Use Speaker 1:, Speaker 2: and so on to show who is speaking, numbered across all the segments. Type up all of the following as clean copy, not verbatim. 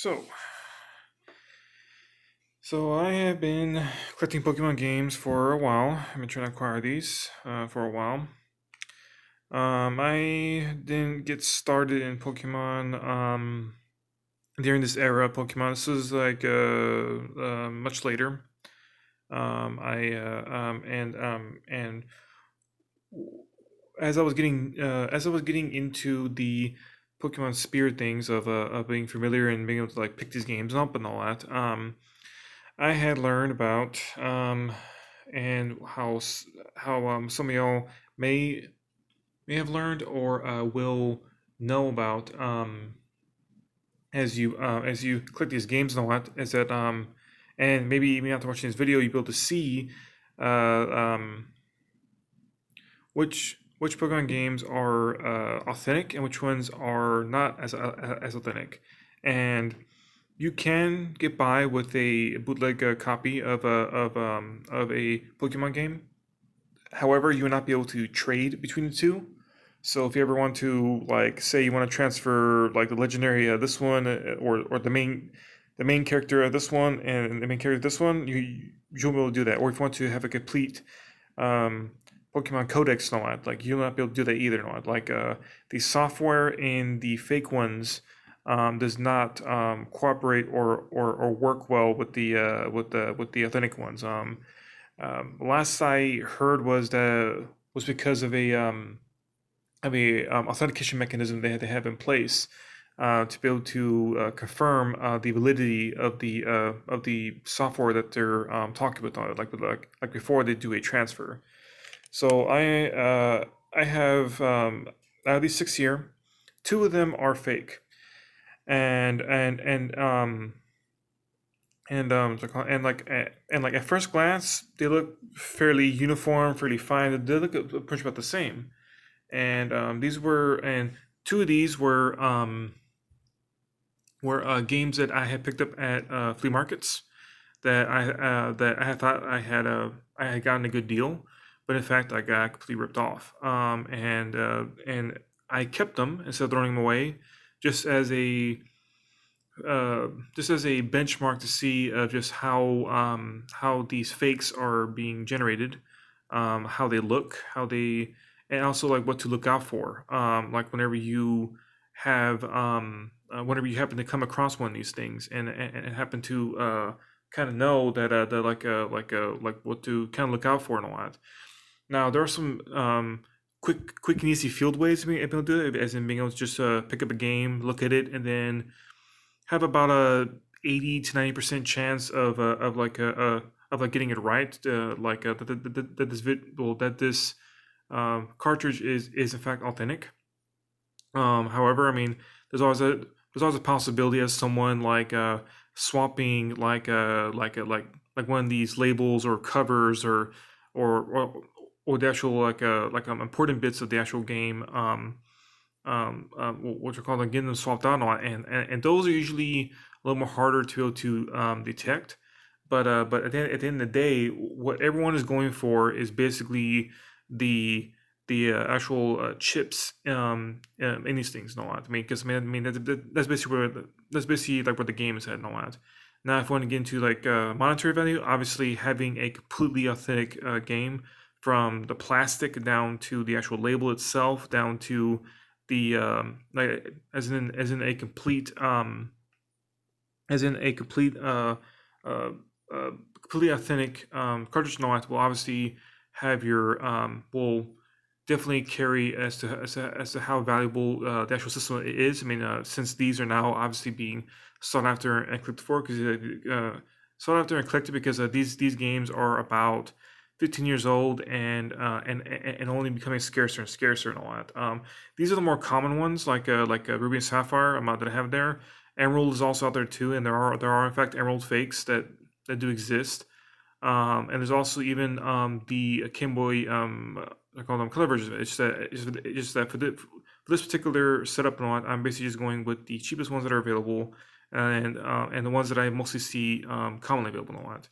Speaker 1: So, so I have been collecting Pokemon games for a while. I've been trying to acquire these for a while. I didn't get started in Pokemon during this era of Pokemon. This was like much later. I and as I was getting into the Pokemon spirit things of being familiar and being able to like pick these games up and all that. I had learned about and how some of y'all may may have learned or will know about as you click these games and all that is that and maybe even after watching this video you'll be able to see uh, um, which Pokemon games are authentic and which ones are not as authentic, and you can get by with a bootleg copy of a Pokemon game. However, you will not be able to trade between the two. So if you ever want to like say you want to transfer like the legendary this one or the main character of this one and the main character of this one, you'll be able to do that. Or if you want to have a complete um, Pokemon Codex and all that, like you'll not be able to do that either. And all that. Like the software in the fake ones does not cooperate or work well with the authentic ones. Last I heard was because of a authentication mechanism they had to have in place to be able to confirm the validity of the software that they're talking about, like before they do a transfer. So I have out of these six here, two of them are fake, and and and um and like at first glance they look fairly uniform, fairly fine. They look pretty much about the same. And these were and two of these were games that I had picked up at flea markets that I had thought I had gotten a good deal, but in fact I got completely ripped off. And I kept them instead of throwing them away, just as a just as a benchmark to see just how these fakes are being generated, how they look, how they, and also like what to look out for. Like whenever you happen to come across one of these things and happen to kind of know that like what to kind of look out for and all that. Now there are some quick and easy field ways to be able to do it, as in being able to just pick up a game, look at it, and then have about a 80 to 90% chance of like getting it right, that this cartridge is in fact authentic. However, I mean, there's always a possibility of someone like swapping like one of these labels or covers or or, or the actual important bits of the actual game what you call them, getting them swapped out on, and those are usually a little more harder to be able to detect. But at the end of the day, what everyone is going for is basically the actual chips in these things and all that. I mean, because that's basically that's basically like what the game is at and all that. Now, if we want to get into like monetary value, obviously having a completely authentic game from the plastic down to the actual label itself, down to the like as in a complete as in a complete completely authentic cartridge noise will obviously have your will definitely carry as to how valuable the actual system is. I mean, since these are now obviously being sought after and clicked for, because sought after and collected because these games are about 15 years old and only becoming scarcer and scarcer and all that. These are the more common ones, like Ruby and Sapphire that I have there. Emerald is also out there too, and there are in fact Emerald fakes that do exist. And there's also even the Game Boy, I call them color versions. It's just that for this particular setup and all that, I'm basically just going with the cheapest ones that are available and the ones that I mostly see commonly available and all that.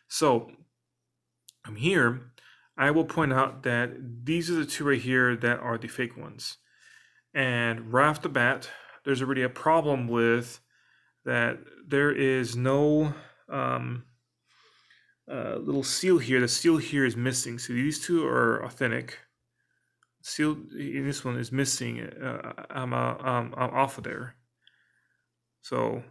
Speaker 1: So here, I will point out that these are the two right here that are the fake ones. And right off the bat, there's already a problem with that there is no little seal here. The seal here is missing. So these two are authentic. Seal in this one is missing. I'm off of there. So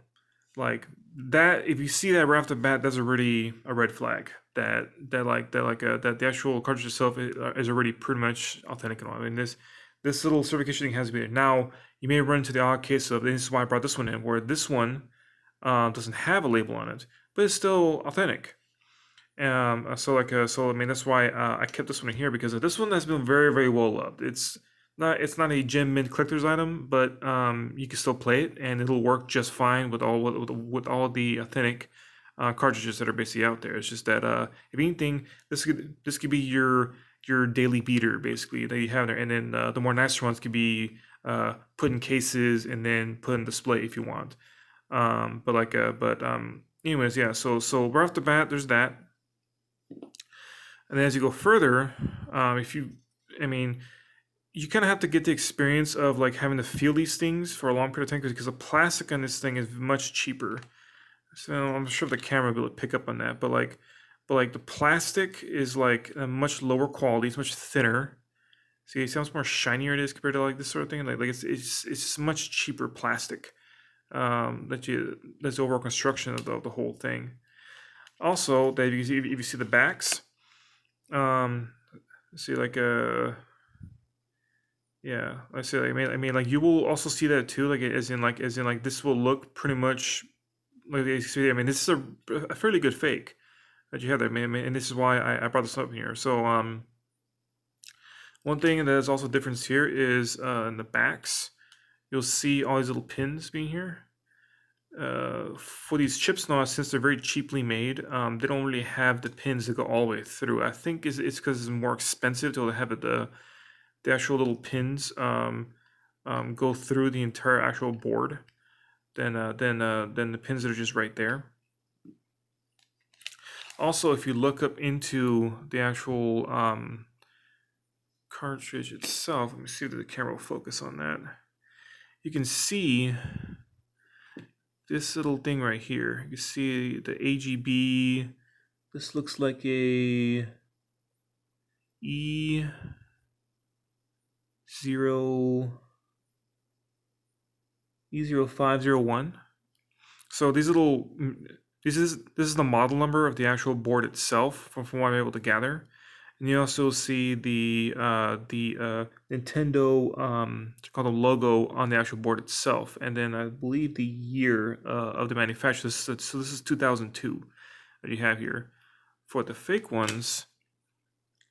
Speaker 1: like that, if you see that right off the bat, that's already a red flag. That the actual cartridge itself is already pretty much authentic and all. I mean this little certification thing has to be there. Now you may run into the odd case of, and this is why I brought this one in, where this one doesn't have a label on it, but it's still authentic. So I mean that's why I kept this one in here, because this one has been very, very well loved. It's not a gem mint collector's item, but you can still play it and it'll work just fine with all the authentic cartridges that are basically out there. It's just that if anything, this could be your daily beater basically that you have there, and then the more nicer ones could be put in cases and then put in display if you want. Anyways, yeah. So right off the bat, there's that. And then as you go further, I mean, you kind of have to get the experience of like having to feel these things for a long period of time, because the plastic on this thing is much cheaper. So I'm sure the camera will be able to pick up on that, but the plastic is like a much lower quality. It's much thinner. See how much more shinier it is compared to like this sort of thing. Like it's much cheaper plastic. That's the overall construction of the whole thing. Also, that if you see the backs, see like yeah, I say I mean like you will also see that too, like as in like this will look pretty much like I mean this is a fairly good fake that you have there, man, and this is why I brought this up here. So one thing that is also a difference here is in the backs, you'll see all these little pins being here. For these chips now, since they're very cheaply made, they don't really have the pins that go all the way through. I think it's because it's more expensive to have the actual little pins go through the entire actual board than the pins that are just right there. Also, if you look up into the actual cartridge itself, let me see if the camera will focus on that. You can see this little thing right here. You see the AGB. This looks like a E0501. So these little, this is the model number of the actual board itself from what I'm able to gather. And you also see the Nintendo called the logo on the actual board itself, and then I believe the year of the manufacture. So this is 2002 that you have here. For the fake ones,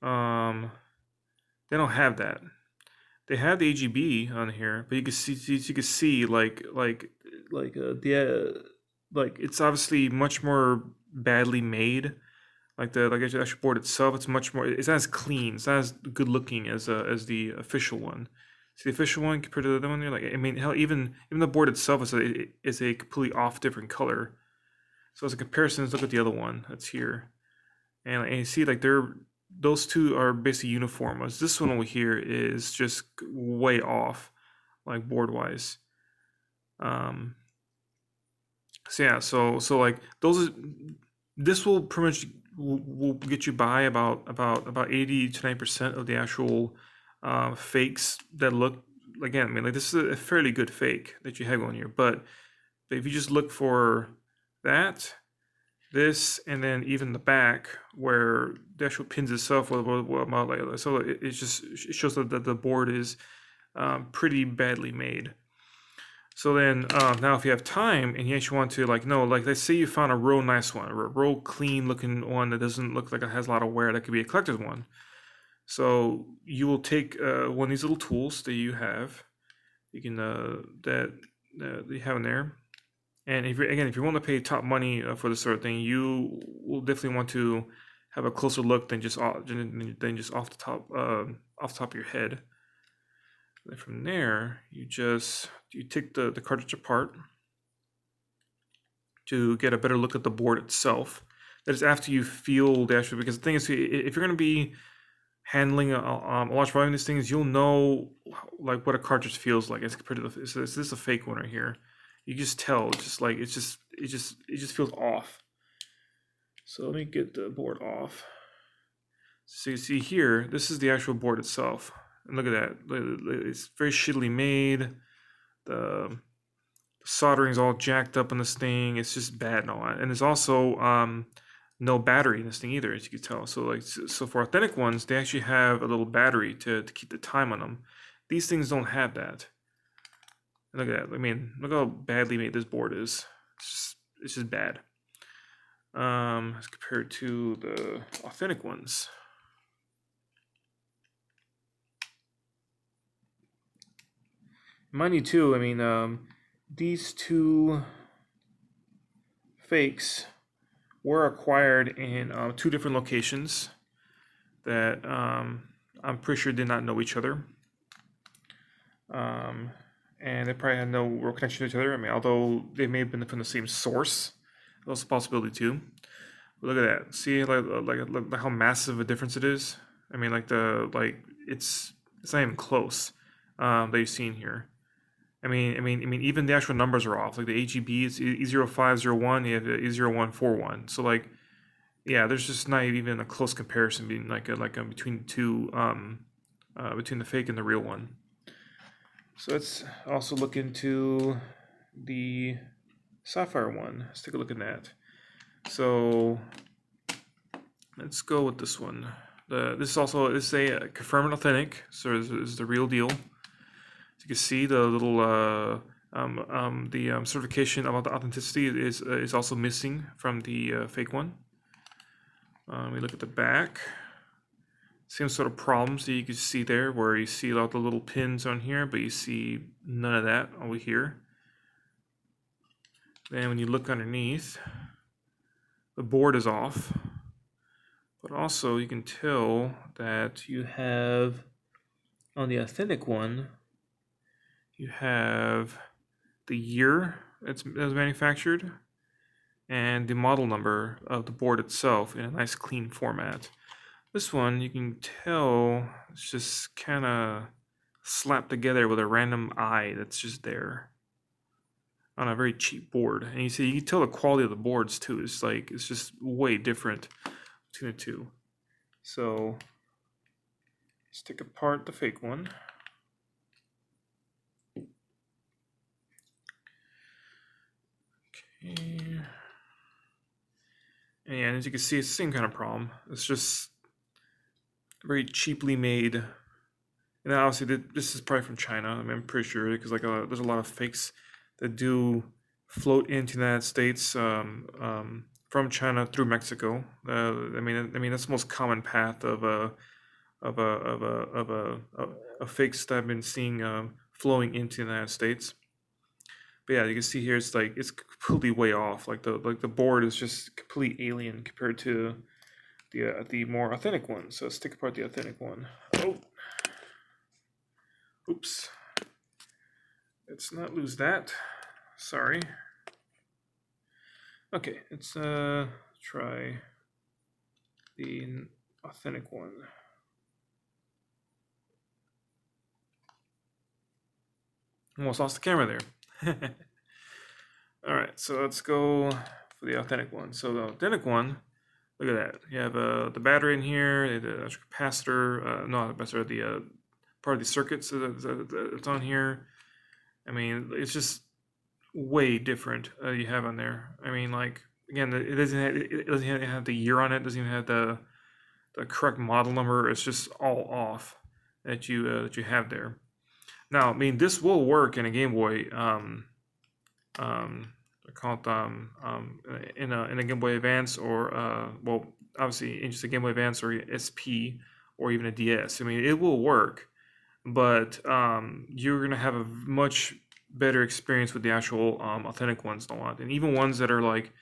Speaker 1: they don't have that. They have the AGB on here, but you can see like it's obviously much more badly made. Like the actual board itself, it's much more. It's not as clean. It's not as good looking as the official one. See the official one compared to the other one. You're like, I mean, hell, even the board itself is a completely off different color. So as a comparison, let's look at the other one that's here, and you see like those two are basically uniform. Whereas this one over here is just way off, like board wise. So yeah, so like this will pretty much will get you by about 80 to 90% of the actual fakes that look, again, I mean, like this is a fairly good fake that you have on here, but if you just look for that, this, and then even the back where the actual pins itself, so it shows that the board is pretty badly made. So then now if you have time and you actually want to let's say you found a real nice one, a real clean looking one that doesn't look like it has a lot of wear, that could be a collector's one. So you will take one of these little tools that you have, you can that you have in there, and if you want to pay top money for this sort of thing, you will definitely want to have a closer look than just off the top of your head. Then from there, you take the cartridge apart to get a better look at the board itself. That is after you feel the actual, because the thing is, if you're going to be handling a large volume of these things, you'll know like what a cartridge feels like as compared to is this a fake one right here. You just tell. It's just like it just feels off. So let me get the board off. So you see here, this is the actual board itself, and look at that. It's very shittily made. The soldering's all jacked up on this thing. It's just bad and all that. And there's also no battery in this thing either, as you can tell. So like, so for authentic ones, they actually have a little battery to keep the time on them. These things don't have that. Look at that. I mean, look how badly made this board is. It's just bad. As compared to the authentic ones. Mind you, too. I mean, these two fakes were acquired in 2 different locations that I'm pretty sure did not know each other. And they probably had no real connection to each other. I mean, although they may have been from the same source, that's a possibility too. But look at that. See, like how massive a difference it is. I mean, it's not even close. That you've seen here. I mean, even the actual numbers are off. Like the AGB is E0501, you have the E0141. So like, yeah, there's just not even a close comparison between between the two, between the fake and the real one. So let's also look into the Sapphire one. Let's take a look at that. So let's go with this one. This is a confirmed authentic, so this is the real deal. As you can see, the little certification about the authenticity is also missing from the fake one. We look at the back. Same sort of problems that you can see there, where you see all the little pins on here, but you see none of that over here. Then when you look underneath, the board is off, but also you can tell that you have, on the authentic one, you have the year that was manufactured and the model number of the board itself in a nice clean format. This one, you can tell it's just kind of slapped together with a random eye that's just there on a very cheap board. And you can tell the quality of the boards too. It's just way different between the two. So let's take apart the fake one. Okay. And yeah, as you can see, it's the same kind of problem. It's just very cheaply made. And obviously, this is probably from China. I mean, I'm pretty sure, because there's a lot of fakes that do float into the United States from China through Mexico. I mean that's the most common path of fakes that I've been seeing flowing into the United States. But yeah, you can see here it's completely way off. Like the board is just completely alien compared to the more authentic one. So let's take apart the authentic one. Oh, oops. Let's not lose that. Sorry. Okay, let's try the authentic one. Almost lost the camera there. All right, so let's go for the authentic one. So the authentic one, look at that. You have the battery in here, the capacitor, no, the capacitor, the part of the circuits that's on here. I mean, it's just way different you have on there. I mean, like, again, it doesn't have the year on it. It doesn't even have the correct model number. It's just all off that you have there. Now, I mean, this will work in a Game Boy. I call it in a Game Boy Advance, or well, obviously in just a Game Boy Advance or SP or even a DS. I mean, it will work, but you're gonna have a much better experience with the actual authentic ones a lot, and even ones that are like,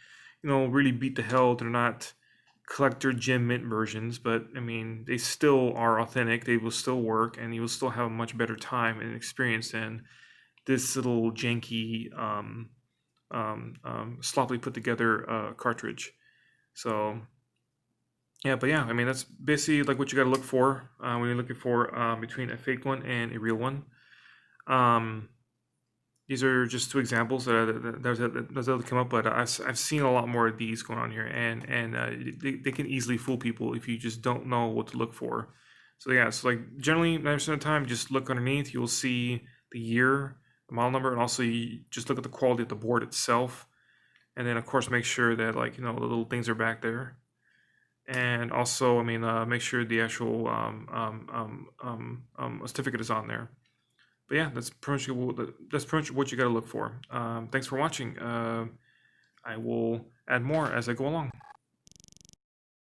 Speaker 1: really beat the hell. They're not collector gem mint versions, but I mean, they still are authentic. They will still work, and you will still have a much better time and experience than this little janky, sloppily put together cartridge. So yeah, but yeah, I mean, that's basically like what you got to look for when you're looking for between a fake one and a real one. These are just two examples that come up, but I've seen a lot more of these going on here, and they can easily fool people if you just don't know what to look for. So yeah, so like generally 90% of the time, just look underneath. You'll see the year, the model number, and also you just look at the quality of the board itself, and then of course make sure that, like, the little things are back there, and also, I mean, make sure the actual certificate is on there. But yeah, that's pretty much what you got to look for. Thanks for watching. I will add more as I go along.